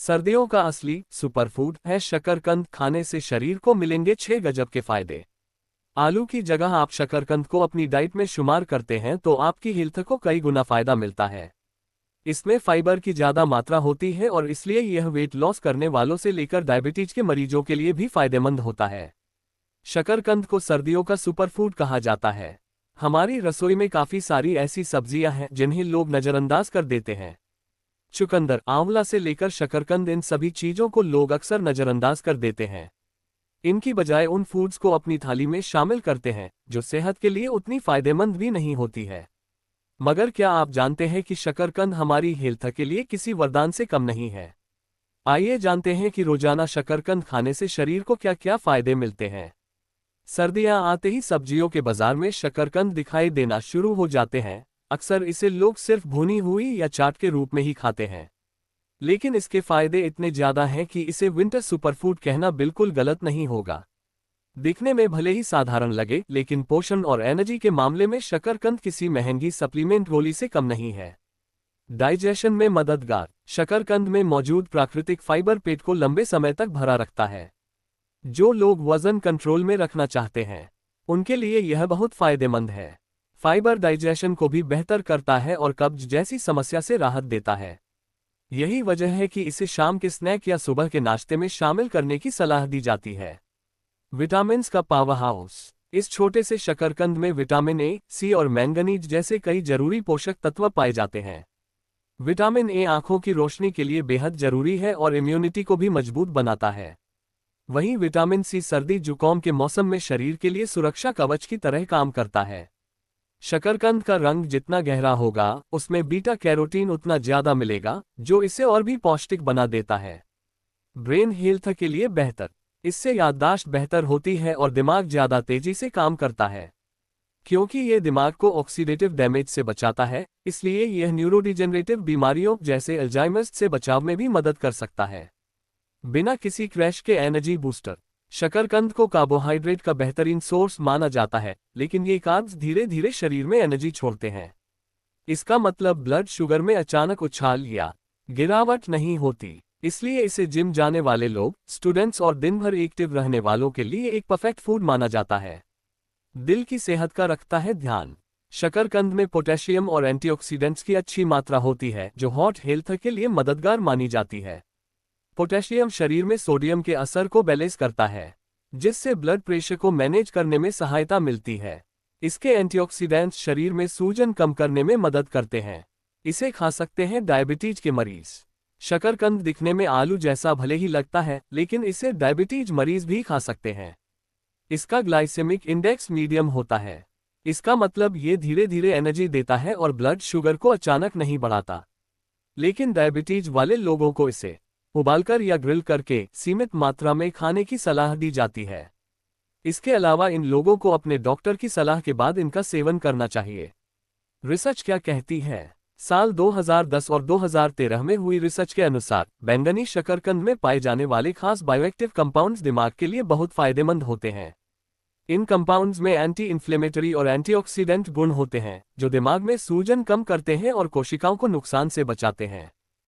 सर्दियों का असली सुपरफूड है शकरकंद। खाने से शरीर को मिलेंगे 6 गजब के फायदे। आलू की जगह आप शकरकंद को अपनी डाइट में शुमार करते हैं तो आपकी हेल्थ को कई गुना फायदा मिलता है। इसमें फाइबर की ज्यादा मात्रा होती है और इसलिए यह वेट लॉस करने वालों से लेकर डायबिटीज के मरीजों के लिए भी फायदेमंद होता है। शकरकंद को सर्दियों का सुपरफूड कहा जाता है। हमारी रसोई में काफी सारी ऐसी सब्जियां हैं जिन्हें लोग नजरअंदाज कर देते हैं। चुकंदर, आंवला से लेकर शकरकंद, इन सभी चीजों को लोग अक्सर नजरअंदाज कर देते हैं। इनकी बजाय उन फूड्स को अपनी थाली में शामिल करते हैं जो सेहत के लिए उतनी फायदेमंद भी नहीं होती है। मगर क्या आप जानते हैं कि शकरकंद हमारी हेल्थ के लिए किसी वरदान से कम नहीं है? आइए जानते हैं कि रोजाना शकरकंद खाने से शरीर को क्या क्या फायदे मिलते हैं। सर्दियां आते ही सब्जियों के बाजार में शकरकंद दिखाई देना शुरू हो जाते हैं। अक्सर इसे लोग सिर्फ भुनी हुई या चाट के रूप में ही खाते हैं, लेकिन इसके फायदे इतने ज्यादा हैं कि इसे विंटर सुपरफूड कहना बिल्कुल गलत नहीं होगा। दिखने में भले ही साधारण लगे, लेकिन पोषण और एनर्जी के मामले में शकरकंद किसी महंगी सप्लीमेंट गोली से कम नहीं है। डाइजेशन में मददगार, शकरकंद में मौजूद प्राकृतिक फाइबर पेट को लंबे समय तक भरा रखता है। जो लोग वजन कंट्रोल में रखना चाहते हैं उनके लिए यह बहुत फायदेमंद है। फाइबर डाइजेशन को भी बेहतर करता है और कब्ज जैसी समस्या से राहत देता है। यही वजह है कि इसे शाम के स्नैक या सुबह के नाश्ते में शामिल करने की सलाह दी जाती है। विटामिन्स का पावर हाउस, इस छोटे से शकरकंद में विटामिन ए, सी और मैंगनीज जैसे कई जरूरी पोषक तत्व पाए जाते हैं। विटामिन ए आंखों की रोशनी के लिए बेहद जरूरी है और इम्यूनिटी को भी मजबूत बनाता है। वहीं विटामिन सी सर्दी जुकाम के मौसम में शरीर के लिए सुरक्षा कवच की तरह काम करता है। शकरकंद का रंग जितना गहरा होगा उसमें बीटा कैरोटीन उतना ज्यादा मिलेगा, जो इसे और भी पौष्टिक बना देता है। ब्रेन हेल्थ के लिए बेहतर, इससे याददाश्त बेहतर होती है और दिमाग ज्यादा तेजी से काम करता है। क्योंकि ये दिमाग को ऑक्सीडेटिव डैमेज से बचाता है, इसलिए यह न्यूरोडिजेनरेटिव बीमारियों जैसे अल्जाइमर्स से बचाव में भी मदद कर सकता है। बिना किसी क्रैश के एनर्जी बूस्टर, शकरकंद को कार्बोहाइड्रेट का बेहतरीन सोर्स माना जाता है, लेकिन ये कार्ब्स धीरे धीरे शरीर में एनर्जी छोड़ते हैं। इसका मतलब ब्लड शुगर में अचानक उछाल या गिरावट नहीं होती। इसलिए इसे जिम जाने वाले लोग, स्टूडेंट्स और दिन भर एक्टिव रहने वालों के लिए एक परफेक्ट फूड माना जाता है। दिल की सेहत का रखता है ध्यान, शकरकंद में पोटेशियम और एंटीऑक्सीडेंट्स की अच्छी मात्रा होती है जो हार्ट हेल्थ के लिए मददगार मानी जाती है। पोटेशियम शरीर में सोडियम के असर को बैलेंस करता है, जिससे ब्लड प्रेशर को मैनेज करने में सहायता मिलती है। इसके एंटीऑक्सीडेंट्स शरीर में सूजन कम करने में मदद करते हैं। इसे खा सकते हैं डायबिटीज के मरीज। शकरकंद दिखने में आलू जैसा भले ही लगता है, लेकिन इसे डायबिटीज मरीज भी खा सकते हैं। इसका ग्लाइसेमिक इंडेक्स मीडियम होता है। इसका मतलब ये धीरे धीरे एनर्जी देता है और ब्लड शुगर को अचानक नहीं बढ़ाता। लेकिन डायबिटीज वाले लोगों को इसे उबालकर या ग्रिल करके सीमित मात्रा में खाने की सलाह दी जाती है। इसके अलावा इन लोगों को अपने डॉक्टर की सलाह के बाद इनका सेवन करना चाहिए। रिसर्च क्या कहती है? साल 2010 और 2013 में हुई रिसर्च के अनुसार बैंगनी शकरकंद में पाए जाने वाले खास बायोएक्टिव कंपाउंड्स दिमाग के लिए बहुत फायदेमंद होते हैं। इन कंपाउंड्स में एंटी इन्फ्लेमेटरी और एंटीऑक्सीडेंट गुण होते हैं जो दिमाग में सूजन कम करते हैं और कोशिकाओं को नुकसान से बचाते हैं।